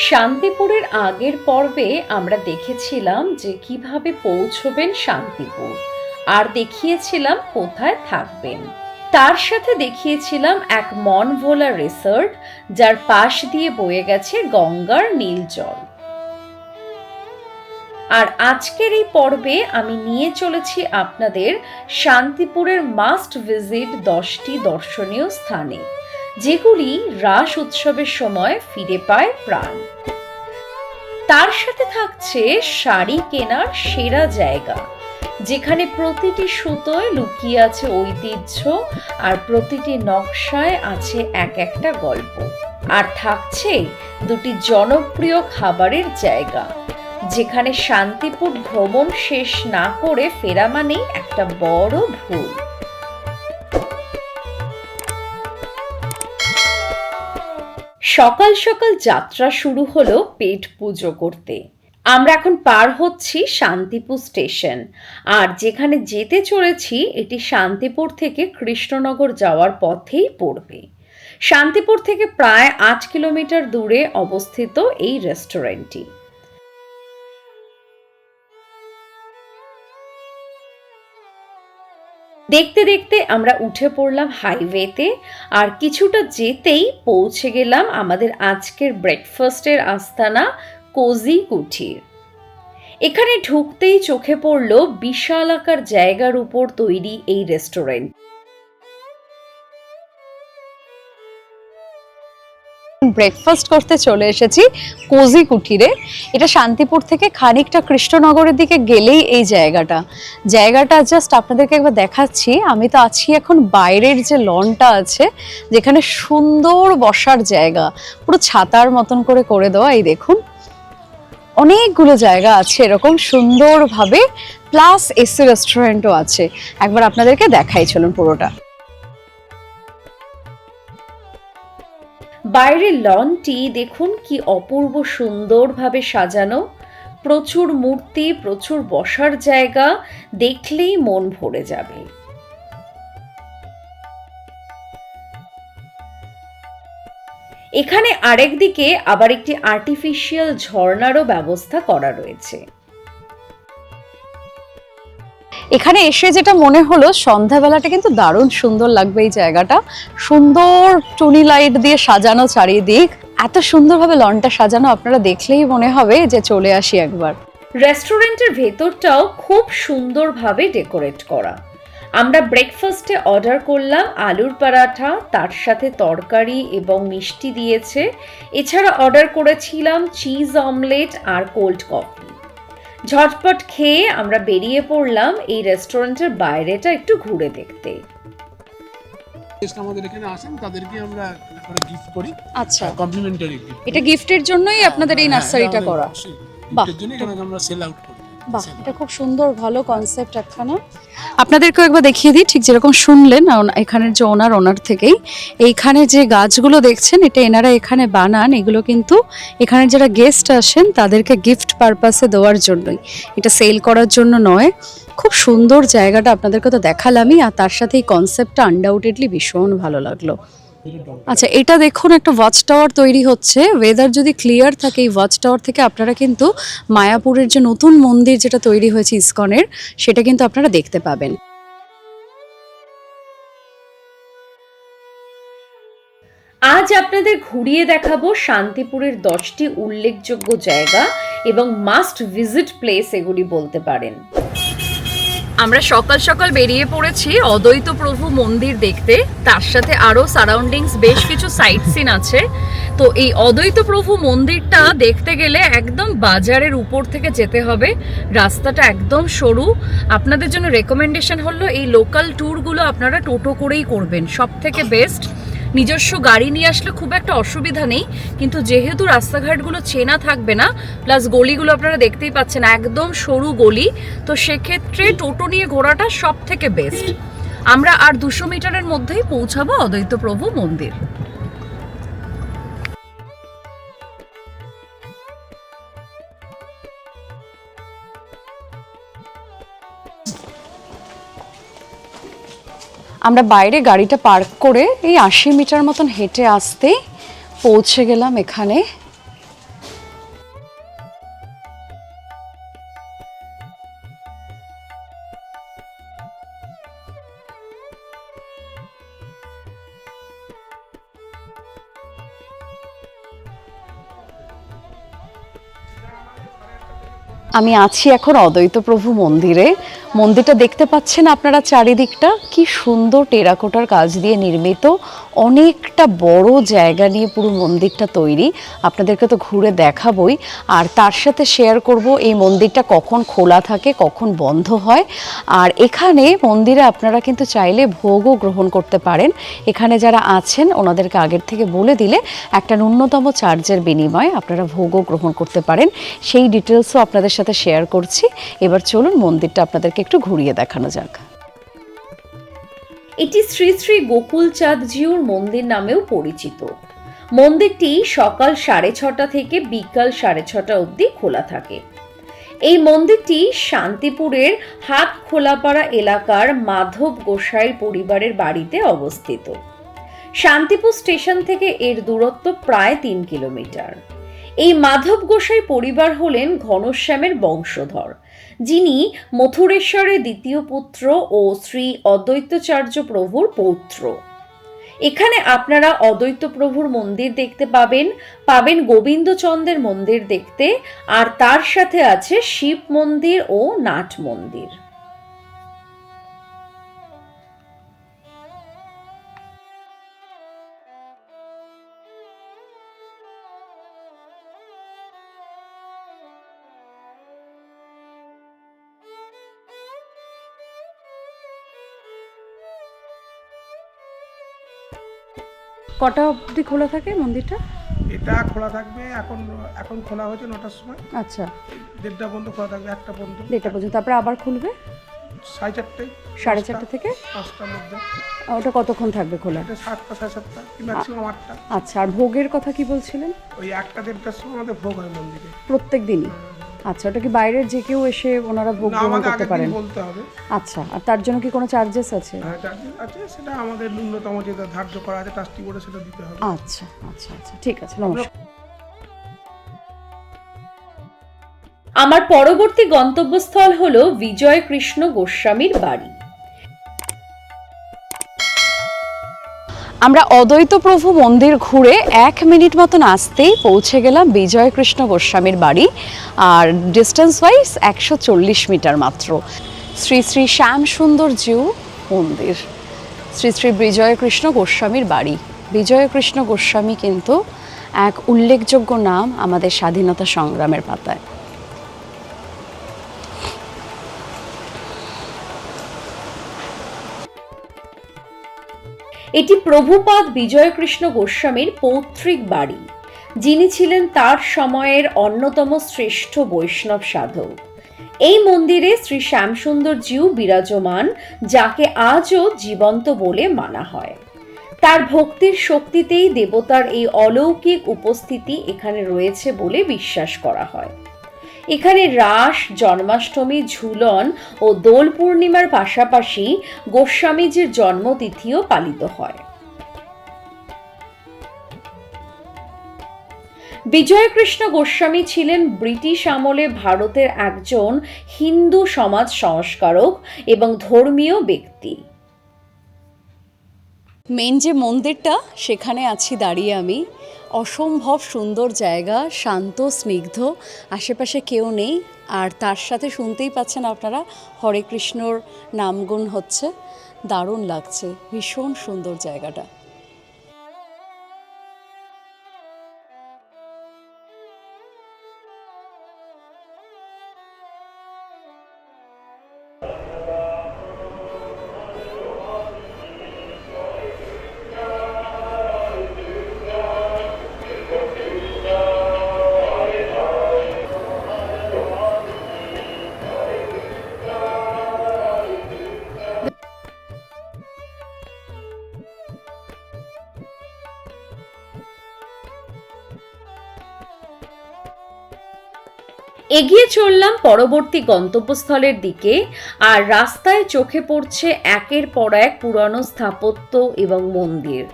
শান্তিপুরের আগের পর্বে আমরা দেখেছিলাম যে কিভাবে পৌঁছবেন শান্তিপুর, আর দেখিয়েছিলাম কোথায় থাকবেন। তার সাথে দেখিয়েছিলাম এক মন ভোলা রিসর্ট, যার পাশ দিয়ে বয়ে গেছে গঙ্গার নীল জল। আর আজকের এই পর্বে আমি নিয়ে চলেছি আপনাদের শান্তিপুরের মাস্ট ভিজিট 10টি দর্শনীয় স্থানে, যেগুলি রাস উৎসবের সময় ফিরে পায় প্রাণ। তার সাথে থাকছে শাড়ি কেনার সেরা জায়গা, যেখানে প্রতিটি সুতোয় লুকিয়ে আছে ঐতিহ্য আর প্রতিটি নকশায় আছে এক একটা গল্প। আর থাকছে দুটি জনপ্রিয় খাবারের জায়গা, যেখানে শান্তিপুর ভ্রমণ শেষ না করে ফেরা মানেই একটা বড় ভুল। সকাল সকাল যাত্রা শুরু হলো পেট পুজো করতে। আমরা এখন পার হচ্ছি শান্তিপুর স্টেশন, আর যেখানে যেতে চলেছি এটি শান্তিপুর থেকে কৃষ্ণনগর যাওয়ার পথেই পড়বে। শান্তিপুর থেকে প্রায় 8 কিলোমিটার দূরে অবস্থিত এই রেস্টুরেন্টটি। দেখতে দেখতে আমরা উঠে পড়লাম হাইওয়েতে, আর কিছুটা যেতেই পৌঁছে গেলাম আমাদের আজকের ব্রেকফাস্টের আস্তানা কোজি কুঠির। এখানে ঢুকতেই চোখে পড়ল বিশালাকার জায়গার উপর তৈরি এই রেস্টুরেন্ট। ব্রেকফাস্ট করতে চলে এসেছি কোজি কুঠিরে। এটা শান্তিপুর থেকে খানিকটা কৃষ্ণনগরের দিকে গেলেই এই জায়গাটা জাস্ট আপনাদেরকে একবার দেখাচ্ছি। আমি তো আছি এখন বাইরের যে লনটা আছে, যেখানে সুন্দর বসার জায়গা, পুরো ছাতার মতন করে দেওয়া। এই দেখুন, অনেকগুলো জায়গা আছে এরকম সুন্দরভাবে, প্লাস এসি রেস্টুরেন্টও আছে। একবার আপনাদেরকে দেখাই, চলুন পুরোটা। বাইরের লনটি দেখুন কি অপূর্ব সুন্দরভাবে সাজানো, প্রচুর মূর্তি, প্রচুর বসার জায়গা, দেখলেই মন ভরে যাবে। এখানে আরেকদিকে আবার একটি আর্টিফিশিয়াল ঝর্ণারও ব্যবস্থা করা রয়েছে। এখানে এসে যেটা মনে হলো, সন্ধ্যাবেলাটা কিন্তু দারুণ সুন্দর লাগবে। এই জায়গাটা সুন্দর টুনি লাইট দিয়ে সাজানো, চারিদিক এত সুন্দরভাবে লনটা সাজানো, আপনারা দেখলেই মনে হবে যে চলে আসি একবার। রেস্টুরেন্টের ভেতরটাও খুব সুন্দরভাবে ডেকোরেট করা। আমরা ব্রেকফাস্টে অর্ডার করলাম আলুর পরাঠা, তার সাথে তরকারি এবং মিষ্টি দিয়েছে। এছাড়া অর্ডার করেছিলাম চিজ অমলেট আর কোল্ড কফি। ঝটপট খেয়ে আমরা বেরিয়ে পড়লাম এই রেস্টুরেন্টের বাইরেটা একটু ঘুরে দেখতে। আমাদের এখানে আসেন তাদেরকে আমরা একটা গিফট করি। আচ্ছা, কমপ্লিমেন্টারি গিফট। এটা গিফটের জন্যই আপনাদের এই নার্সারিটা করা? বাহ, এর জন্য এখানে আমরা সেল আউট করি। বাহ, এটা খুব সুন্দর, ভালো কনসেপ্ট একখানা। আপনাদেরকেও একবার দেখিয়ে দিই, ঠিক যেরকম শুনলেন এখানের যে ওনার থেকেই, এইখানে যে গাছগুলো দেখছেন, এটা এনারা এখানে বানান। এগুলো কিন্তু এখানে যারা গেস্ট আসেন তাদেরকে গিফট পারপাসে দেওয়ার জন্যই, এটা সেল করার জন্য নয়। খুব সুন্দর জায়গাটা আপনাদেরকে তো দেখালামই, আর তার সাথে এই কনসেপ্টটা আনডাউটেডলি ভীষণ ভালো লাগলো। আচ্ছা, এটা দেখুন, একটা ওয়াচ টাওয়ার তৈরি হচ্ছে। ওয়েদার যদি ক্লিয়ার থাকে, এই ওয়াচ টাওয়ার থেকে আপনারা কিন্তু মায়াপুরের যে নতুন মন্দির যেটা তৈরি হয়েছে ইসকনের, সেটা কিন্তু আপনারা দেখতে পাবেন। আজ আপনাদের ঘুরিয়ে দেখাবো শান্তিপুরের 10টি উল্লেখযোগ্য জায়গা এবং মাস্ট ভিজিট প্লেস এগুলি বলতে পারেন। আমরা সকাল সকাল বেরিয়ে পড়েছি অদ্বৈত প্রভু মন্দির দেখতে, তার সাথে আরও সারাউন্ডিংস বেশ কিছু সাইট সিন আছে। তো এই অদ্বৈত প্রভু মন্দিরটা দেখতে গেলে একদম বাজারের উপর থেকে যেতে হবে, রাস্তাটা একদম সরু। আপনাদের জন্য রেকমেন্ডেশন হলো এই লোকাল ট্যুরগুলো আপনারা টোটো করেই করবেন, সব থেকে বেস্ট। নিজস্ব গাড়ি নিয়ে আসলে খুব একটা অসুবিধা নেই, কিন্তু যেহেতু রাস্তাঘাটগুলো চেনা থাকবে না, প্লাস গলিগুলো আপনারা দেখতেই পাচ্ছেন একদম সরু গলি, তো সেক্ষেত্রে টোটো নিয়ে ঘোরাটা সব থেকে বেস্ট। আমরা আর 200 মিটারের মধ্যেই পৌঁছাবো অদ্বৈত প্রভু মন্দির। আমরা বাইরে গাড়িটা পার্ক করে এই 80 মিটার মতন হেঁটে আসতেই পৌঁছে গেলাম এখানে আমি আছি এখন অদ্বৈত প্রভু মন্দিরে। মন্দিরটা দেখতে পাচ্ছেন আপনারা, চারিদিকটা কি সুন্দর টেরাকোটার কাজ দিয়ে নির্মিত, অনেকটা বড় জায়গা নিয়ে পুরো মন্দিরটা তৈরি। আপনাদেরকে তো ঘুরে দেখাবই, আর তার সাথে শেয়ার করব এই মন্দিরটা কখন খোলা থাকে কখন বন্ধ হয়। আর এখানে মন্দিরে আপনারা কিন্তু চাইলে ভোগও গ্রহণ করতে পারেন। এখানে যারা আছেন ওনাদেরকে আগের থেকে বলে দিলে একটা ন্যূনতম চার্জের বিনিময়ে আপনারা ভোগও গ্রহণ করতে পারেন। সেই ডিটেলসও আপনাদের সাথে শেয়ার করছি। এবার চলুন মন্দিরটা আপনাদেরকে একটু ঘুরিয়ে দেখানো যাক। এটি শ্রী শ্রী গোকুলচাঁদ জিউর মন্দির নামেও পরিচিত। মন্দিরটি সকাল 6:30 থেকে বিকাল 6:30 অবধি খোলা থাকে। এই মন্দিরটি শান্তিপুরের হাতখোলাপাড়া এলাকার মাধব গোসাইর পরিবারের বাড়িতে অবস্থিত। শান্তিপুর স্টেশন থেকে এর দূরত্ব প্রায় 3 কিলোমিটার। এই মাধব গোসাই পরিবার হলেন ঘনশ্যামের বংশধর, যিনি মথুরেশ্বরের দ্বিতীয় পুত্র ও শ্রী অদ্বৈতাচার্য প্রভুর পৌত্র। এখানে আপনারা অদ্বৈত প্রভুর মন্দির দেখতে পাবেন গোবিন্দচন্দ্রের মন্দির দেখতে, আর তার সাথে আছে শিব মন্দির ও নাট মন্দির। কটা অবধি খোলা থাকে মন্দিরটা? এটা খোলা থাকবে, এখন এখন খোলা হয়েছে 9টার সময়। আচ্ছা, 1:30 পর্যন্ত খোলা থাকবে, 1টা পর্যন্ত। 1টা পর্যন্ত, তারপরে আবার খুলবে 4:30 4:30 থেকে 5টার মধ্যে। ওটা কতক্ষণ থাকবে খোলা? এটা 7টা 7:30 কি ম্যাক্সিমাম 8টা। আচ্ছা, আর ভোগের কথা কি বলছিলেন? ওই 1টা-1:30টার সময় আমাদের ভোগ হয় মন্দিরে প্রত্যেক দিনই? আচ্ছা, ওটা কি বাইরের যে কেউ এসে ওনারা ভোগ না, গ্রহণ আমাদের করতে আগে পারেন? বলতে হবে। আচ্ছা, আর তার জন্য কি কোনো চার্জেস আছে? হ্যাঁ, চার্জেস আছে, সেটা আমাদের ন্যূনতম যেটা ধার্য করা আছে ট্রাস্টি বোর্ডে সেটা দিতে হবে। আচ্ছা আচ্ছা আচ্ছা, ঠিক আছে, নমস্কার। আমার পরবর্তী গন্তব্যস্থল হলো বিজয় কৃষ্ণ গোস্বামীর বাড়ি। আমরা অদ্বৈত প্রভু মন্দির ঘুরে 1 মিনিট মতন আসতেই পৌঁছে গেলাম বিজয় কৃষ্ণ গোস্বামীর বাড়ি। আর ডিস্টেন্স ওয়াইজ 140 মিটার মাত্র। শ্রী শ্রী শ্যাম সুন্দর জিউ মন্দির, শ্রী শ্রী বিজয় কৃষ্ণ গোস্বামীর বাড়ি। বিজয় কৃষ্ণ গোস্বামী কিন্তু এক উল্লেখযোগ্য নাম আমাদের স্বাধীনতা সংগ্রামের পাতায়। এটি প্রভুপাদ বিজয়কৃষ্ণ গোস্বামীর পৌত্রিক বাড়ি, যিনি ছিলেন তার সময়ের অন্যতম শ্রেষ্ঠ বৈষ্ণব সাধক। এই মন্দিরে শ্রী শ্যামসুন্দর জিউ বিরাজমান, যাকে আজও জীবন্ত বলে মানা হয়। তার ভক্তির শক্তিতেই দেবতার এই অলৌকিক উপস্থিতি এখানে রয়েছে বলে বিশ্বাস করা হয়। এখানে রাস, জন্মাষ্টমী, ঝুলন ও দোল পূর্ণিমার পাশাপাশি গোস্বামীজির জন্মতিথিও পালিত হয়। বিজয়কৃষ্ণ গোস্বামী ছিলেন ব্রিটিশ আমলে ভারতের একজন হিন্দু সমাজ সংস্কারক এবং ধর্মীয় ব্যক্তি। মেন যে মন্দিরটা, সেখানে আছি দাঁড়িয়ে আমি। অসম্ভব সুন্দর জায়গা, শান্ত স্নিগ্ধ, আশেপাশে কেউ নেই। আর তার সাথে শুনতেই পাচ্ছেন আপনারা হরে কৃষ্ণর নামগুণ হচ্ছে। দারুণ লাগছে, ভীষণ সুন্দর জায়গাটা। এগিয়ে চললাম পরবর্তী গন্তব্যস্থলের দিকে, আর রাস্তায় চোখে পড়ছে একের পর এক পুরানো স্থাপত্য এবং মন্দির।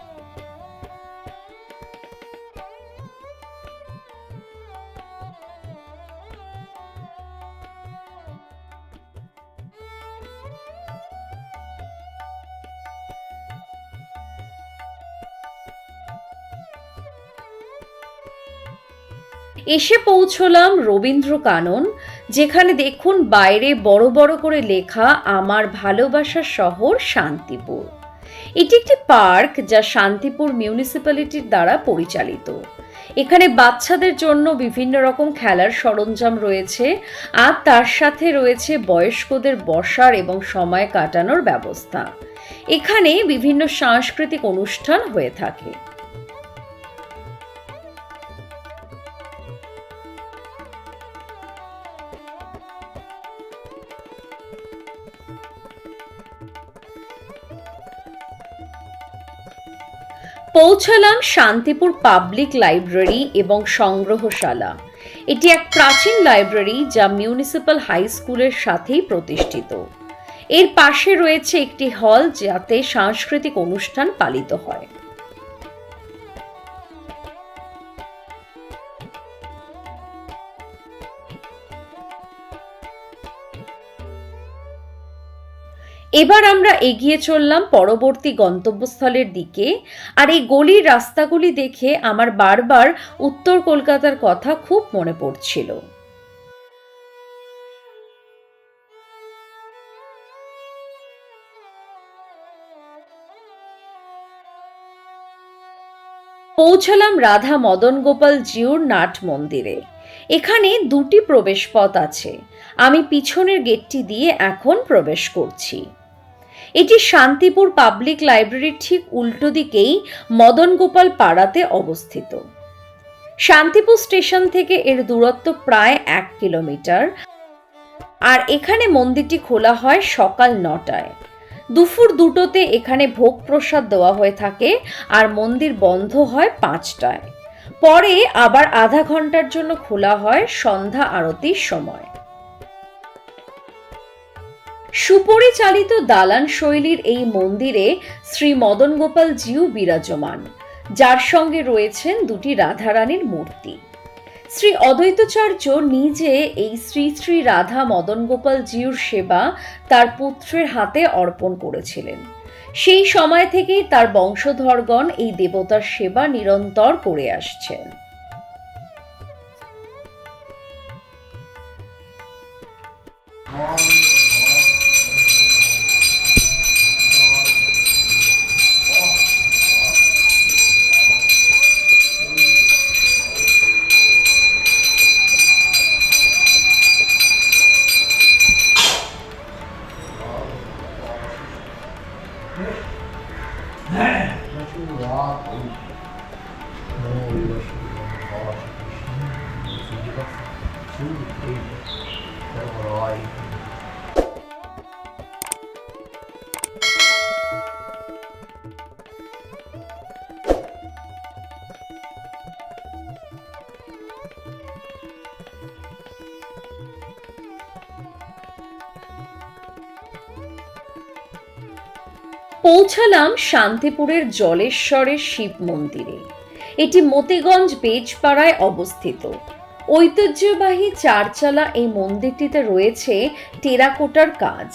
এসে পৌঁছলাম রবীন্দ্র কানন, যেখানে দেখুন বাইরে বড় বড় করে লেখা আমার ভালোবাসার শহর শান্তিপুর। এটি একটি পার্ক যা শান্তিপুর মিউনিসিপ্যালিটির দ্বারা পরিচালিত। এখানে বাচ্চাদের জন্য বিভিন্ন রকম খেলার সরঞ্জাম রয়েছে, আর তার সাথে রয়েছে বয়স্কদের বসার এবং সময় কাটানোর ব্যবস্থা। এখানে বিভিন্ন সাংস্কৃতিক অনুষ্ঠান হয়ে থাকে। পৌঁছালাম শান্তিপুর পাবলিক লাইব্রেরি এবং সংগ্রহশালা। এটি এক প্রাচীন লাইব্রেরি যা মিউনিসিপ্যাল হাই স্কুলের সাথেই প্রতিষ্ঠিত। এর পাশে রয়েছে একটি হল যাতে সাংস্কৃতিক অনুষ্ঠান পালিত হয়। এবার আমরা এগিয়ে চললাম পরবর্তী গন্তব্যস্থলের দিকে। আর এই গলির রাস্তাগুলি দেখে আমার বারবার উত্তর কলকাতার কথা খুব মনে পড়ছিল। পৌঁছালাম রাধা মদন গোপাল জিউর নাট মন্দিরে। এখানে দুটি প্রবেশ পথ আছে। আমি পিছনের গেটটি দিয়ে এখন প্রবেশ করছি। এটি শান্তিপুর পাবলিক লাইব্রেরির ঠিক উল্টো দিকেই মদন গোপাল পাড়াতে অবস্থিত। শান্তিপুর স্টেশন থেকে এর দূরত্ব প্রায় 1 কিলোমিটার। আর এখানে মন্দিরটি খোলা হয় সকাল 9টায়। দুপুর 2টোতে এখানে ভোগ প্রসাদ দেওয়া হয়ে থাকে, আর মন্দির বন্ধ হয় 5টায়। পরে আবার আধা ঘন্টার জন্য খোলা হয় সন্ধ্যা আরতির সময়। সুপরিচালিত দালান শৈলীর এই মন্দিরে শ্রী মদন গোপাল জিউ বিরাজমান, যার সঙ্গে রয়েছেন দুটি রাধারানীর মূর্তি। শ্রী অদ্বৈতাচার্য নিজে এই শ্রী শ্রী রাধা মদন গোপাল জিউর সেবা তার পুত্রের হাতে অর্পণ করেছিলেন। সেই সময় থেকেই তার বংশধরগণ এই দেবতার সেবা নিরন্তর করে আসছেন। পৌঁছালাম শান্তিপুরের জলেশ্বরের শিব মন্দিরে। এটি মতিগঞ্জ বেজপাড়ায় অবস্থিত। ঐতিহ্যবাহী চারচালা এই মন্দিরটিতে রয়েছে টেরাকোটার কাজ,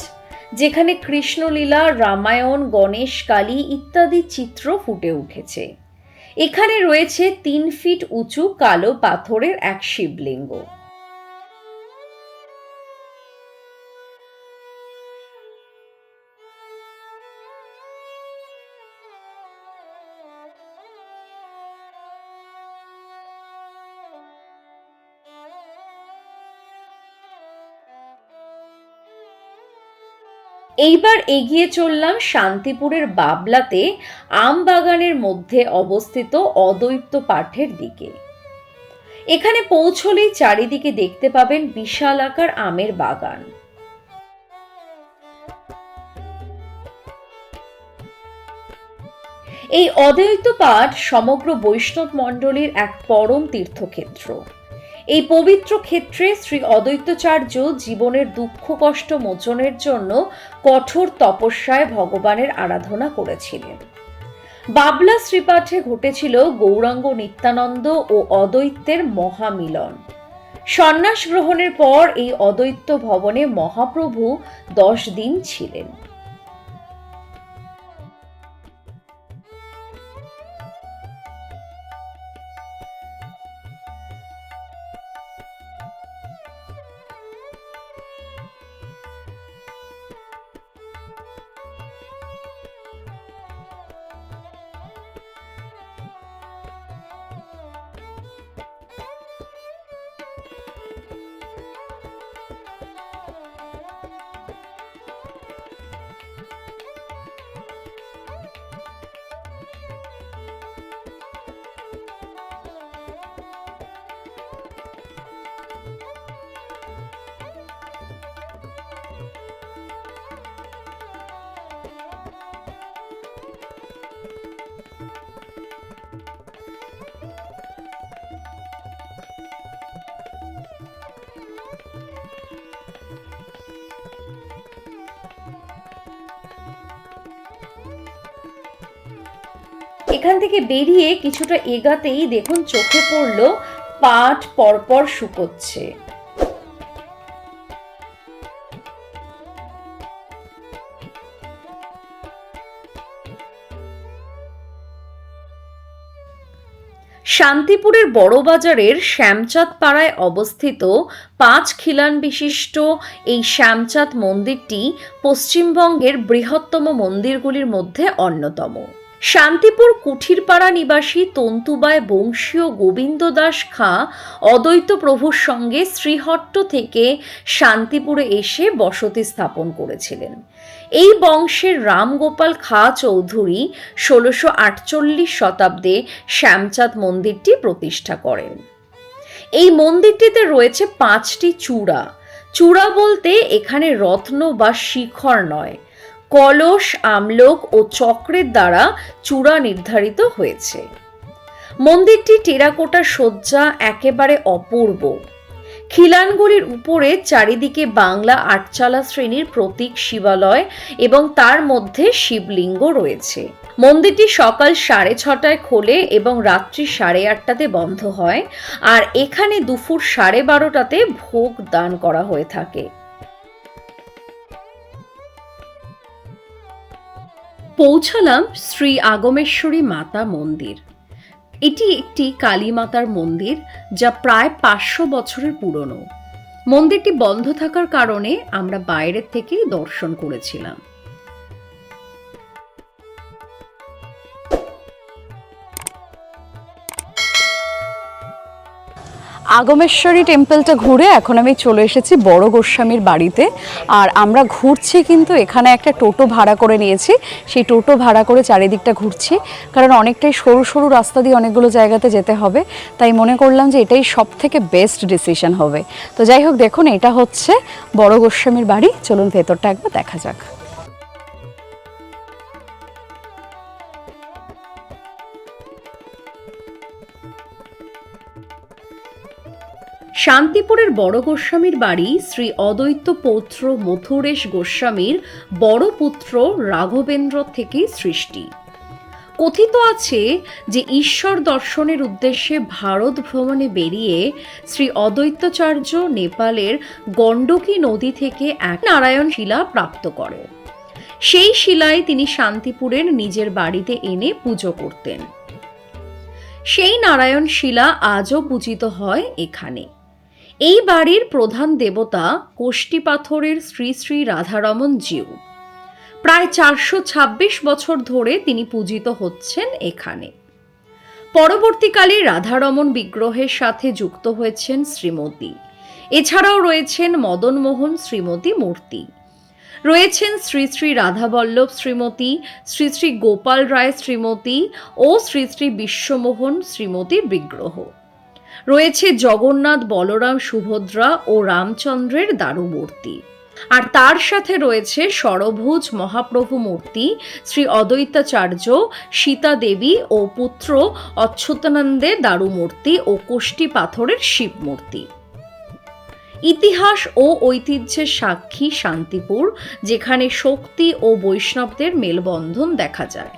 যেখানে কৃষ্ণলীলা, রামায়ণ, গণেশ, কালী ইত্যাদি চিত্র ফুটে উঠেছে। এখানে রয়েছে 3 ফিট উঁচু কালো পাথরের এক শিবলিঙ্গ। এইবার এগিয়ে চললাম শান্তিপুরের বাবলাতে আম বাগানের মধ্যে অবস্থিত অদ্বৈত পাঠের দিকে। এখানে পৌঁছলেই চারিদিকে দেখতে পাবেন বিশালাকার আমের বাগান। এই অদ্বৈত পাঠ সমগ্র বৈষ্ণব মণ্ডলীর এক পরম তীর্থক্ষেত্র। এই পবিত্র ক্ষেত্রে শ্রী অদ্বৈতাচার্য জীবনের দুঃখ কষ্ট মোচনের জন্য কঠোর তপস্যায় ভগবানের আরাধনা করেছিলেন। বাবলা শ্রীপাঠে ঘটেছিল গৌরাঙ্গ নিত্যানন্দ ও অদ্বৈতের মহামিলন। সন্ন্যাস গ্রহণের পর এই অদ্বৈত ভবনে মহাপ্রভু 10 দিন ছিলেন। এখান থেকে বেরিয়ে কিছুটা এগাতেই দেখুন চোখে পড়লো পাট পরপর শুকোচ্ছে। শান্তিপুরের বড়বাজারের শ্যামচাঁদ পাড়ায় অবস্থিত 5 খিলান বিশিষ্ট এই শ্যামচাঁদ মন্দিরটি পশ্চিমবঙ্গের বৃহত্তম মন্দিরগুলির মধ্যে অন্যতম। শান্তিপুর কুঠিরপাড়া নিবাসী তন্তুবায় বংশীয় গোবিন্দ দাস খাঁ অদ্বৈত প্রভুর সঙ্গে শ্রীহট্ট থেকে শান্তিপুরে এসে বসতি স্থাপন করেছিলেন। এই বংশের রামগোপাল খাঁ চৌধুরী 1648 শতাব্দে শ্যামচাঁদ মন্দিরটি প্রতিষ্ঠা করেন। এই মন্দিরটিতে রয়েছে 5টি চূড়া। চূড়া বলতে এখানে রত্ন বা শিখর নয়, কলস, আমলক ও চক্রের দ্বারা চূড়া নির্ধারিত হয়েছে। মন্দিরটি টেরাকোটা সজ্জা একেবারে অপূর্ব। খিলানগুলির উপরে চারিদিকে বাংলা আটচালা শ্রেণীর প্রতীক শিবালয় এবং তার মধ্যে শিবলিঙ্গ রয়েছে। মন্দিরটি সকাল 6:30টায় খোলে এবং রাত্রি 8:30টাতে বন্ধ হয়, আর এখানে দুপুর 12:30টাতে ভোগ দান করা হয়ে থাকে। পৌঁছালাম শ্রী আগমেশ্বরী মাতা মন্দির। এটি একটি কালী মাতার মন্দির যা প্রায় 500 বছরের পুরনো। মন্দিরটি বন্ধ থাকার কারণে আমরা বাইরের থেকেই দর্শন করেছিলাম। আগমেশ্বরী টেম্পলটা ঘুরে এখন আমি চলে এসেছি বড় গোস্বামীর বাড়িতে। আর আমরা ঘুরছি কিন্তু এখানে একটা টোটো ভাড়া করে নিয়েছি। সেই টোটো ভাড়া করে চারিদিকটা ঘুরছি, কারণ অনেকটাই সরু সরু রাস্তা দিয়ে অনেকগুলো জায়গাতে যেতে হবে। তাই মনে করলাম যে এটাই সব থেকে বেস্ট ডিসিশন হবে। তো যাই হোক, দেখুন এটা হচ্ছে বড় গোস্বামীর বাড়ি। চলুন ভেতরটা একবার দেখা যাক। শান্তিপুরের বড় গোস্বামীর বাড়ি শ্রী অদ্বৈত পৌত্র মথুরেশ গোস্বামীর বড় পুত্র রাঘবেন্দ্র থেকেই সৃষ্টি। কথিত আছে যে ঈশ্বর দর্শনের উদ্দেশ্যে ভারত ভ্রমণে বেরিয়ে শ্রী অদ্বৈতাচার্য নেপালের গণ্ডকী নদী থেকে এক নারায়ণ শিলা প্রাপ্ত করে। সেই শিলায় তিনি শান্তিপুরের নিজের বাড়িতে এনে পুজো করতেন। সেই নারায়ণ শিলা আজও পূজিত হয় এখানে। এই বাড়ির প্রধান দেবতা কোষ্টি পাথরের শ্রী শ্রী রাধারমন জিউ। প্রায় 426 বছর ধরে তিনি পূজিত হচ্ছেন এখানে। পরবর্তীকালে রাধারমন বিগ্রহের সাথে যুক্ত হয়েছেন শ্রীমতী। এছাড়াও রয়েছেন মদনমোহন শ্রীমতী মূর্তি, রয়েছেন শ্রী শ্রী রাধাবল্লভ শ্রীমতী, শ্রী শ্রী গোপাল রায় শ্রীমতী ও শ্রী শ্রী বিশ্বমোহন শ্রীমতীর বিগ্রহ। রয়েছে জগন্নাথ, বলরাম, সুভদ্রা ও রামচন্দ্রের দারু মূর্তি। আর তার সাথে রয়েছে ষড়ভুজ মহাপ্রভু মূর্তি, শ্রী অদ্বৈতাচার্য, সীতা দেবী ও পুত্র অচ্যুতানন্দের দারু মূর্তি ও কোষ্টি পাথরের শিব মূর্তি। ইতিহাস ও ঐতিহ্যের সাক্ষী শান্তিপুর, যেখানে শক্তি ও বৈষ্ণবদের মেলবন্ধন দেখা যায়।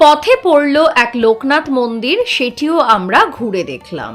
পথে পড়ল এক লোকনাথ মন্দির, সেটিও আমরা ঘুরে দেখলাম।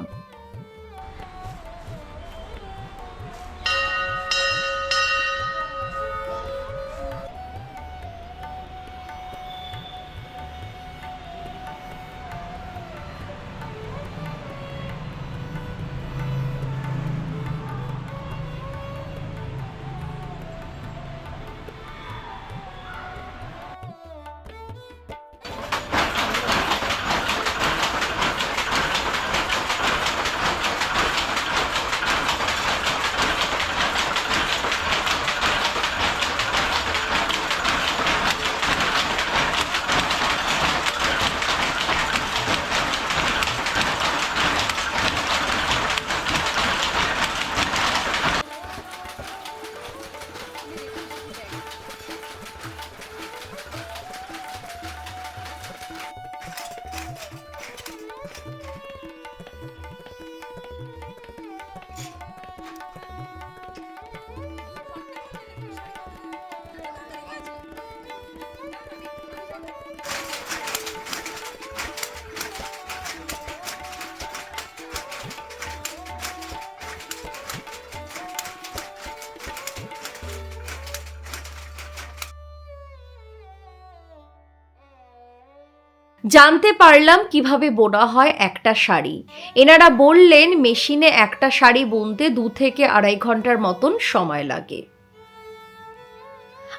জানতে পারলাম কিভাবে বোনা হয় একটা শাড়ি। এনারা বললেন মেশিনে একটা শাড়ি বুনতে 2 থেকে 2.5 ঘন্টার মতন সময় লাগে।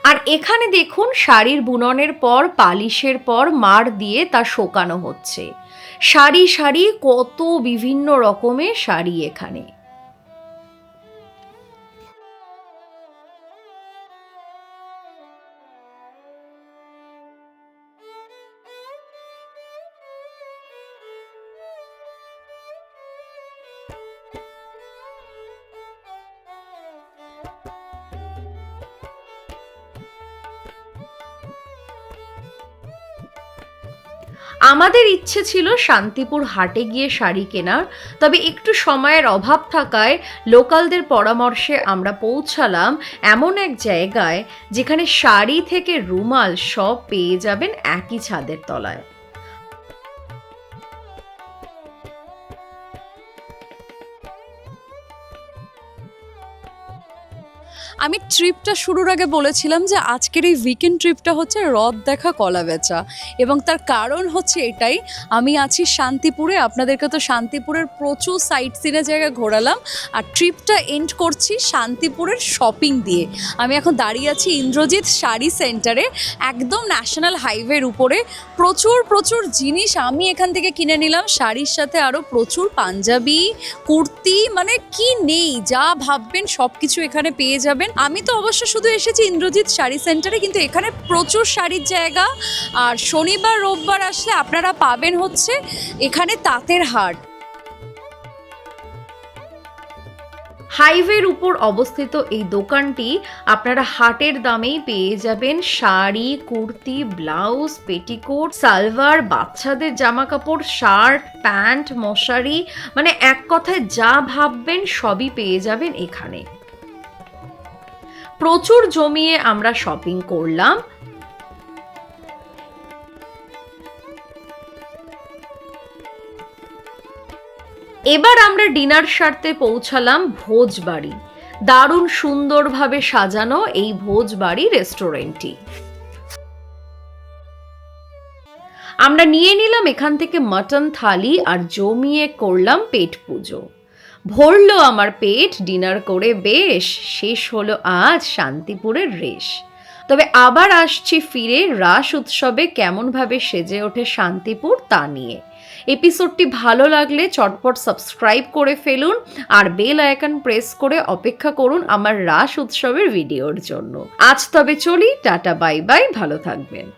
আর এখানে দেখুন শাড়ির বুননের পর পালিশের পর মার দিয়ে তা শোকানো হচ্ছে। সারি সারি কত বিভিন্ন রকমের শাড়ি এখানে। আমাদের ইচ্ছে ছিল শান্তিপুর হাটে গিয়ে শাড়ি কেনার, তবে একটু সময়ের অভাব থাকায় লোকালদের পরামর্শে আমরা পৌঁছালাম এমন এক জায়গায় যেখানে শাড়ি থেকে রুমাল সব পেয়ে যাবেন একই ছাদের তলায়। আমি ট্রিপটা শুরুর আগে বলেছিলাম যে আজকের এই উইকেন্ড ট্রিপটা হচ্ছে হ্রদ দেখা কলা বেচা, এবং তার কারণ হচ্ছে এটাই, আমি আছি শান্তিপুরে। আপনাদেরকে তো শান্তিপুরের প্রচুর সাইট সিনের জায়গা ঘোরালাম, আর ট্রিপটা এন্ড করছি শান্তিপুরের শপিং দিয়ে। আমি এখন দাঁড়িয়ে আছি ইন্দ্রজিৎ শাড়ি সেন্টারে, একদম ন্যাশনাল হাইওয়ের উপরে। প্রচুর জিনিস আমি এখান থেকে কিনে নিলাম, শাড়ির সাথে আরও প্রচুর পাঞ্জাবি, কুর্তি, মানে কি নেই, যা ভাববেন সব কিছু এখানে পেয়ে যাবেন। আমি তো অবশ্য শুধু এসেছি ইন্দ্রজিৎ শাড়ি সেন্টারে, কিন্তু এখানে প্রচুর শাড়ির জায়গা। আর শনিবার রোববার আসলে আপনারা পাবেন হচ্ছে এখানে তাঁতের হাট। হাইওয়ের উপর অবস্থিত এই দোকানটি আপনারা হাটের দামেই পেয়ে যাবেন শাড়ি, কুর্তি, ব্লাউজ, পেটিকোট, সালভার, বাচ্চাদের জামা কাপড়, শার্ট, প্যান্ট, মশারি, মানে এক কথায় যা ভাববেন সবই পেয়ে যাবেন এখানে। প্রচুর জমিয়ে আমরা শপিং করলাম। এবার আমরা ডিনার সারতে পৌঁছালাম ভোজবাড়ি। দারুণ সুন্দরভাবে সাজানো এই ভোজবাড়ি রেস্টুরেন্টটি। আমরা নিয়ে নিলাম এখান থেকে মাটন থালি আর জমিয়ে করলাম পেট পুজো। ভরলো আমার পেট ডিনার করে বেশ। শেষ হলো আজ শান্তিপুরের রেশ। তবে আবার আসছি ফিরে রাস উৎসবে কেমনভাবে সেজে ওঠে শান্তিপুর তা নিয়ে। এপিসোডটি ভালো লাগলে চটপট সাবস্ক্রাইব করে ফেলুন আর বেল আইকন প্রেস করে অপেক্ষা করুন আমার রাস উৎসবের ভিডিওর জন্য। আজ তবে চলি, টাটা বাই বাই, ভালো থাকবেন।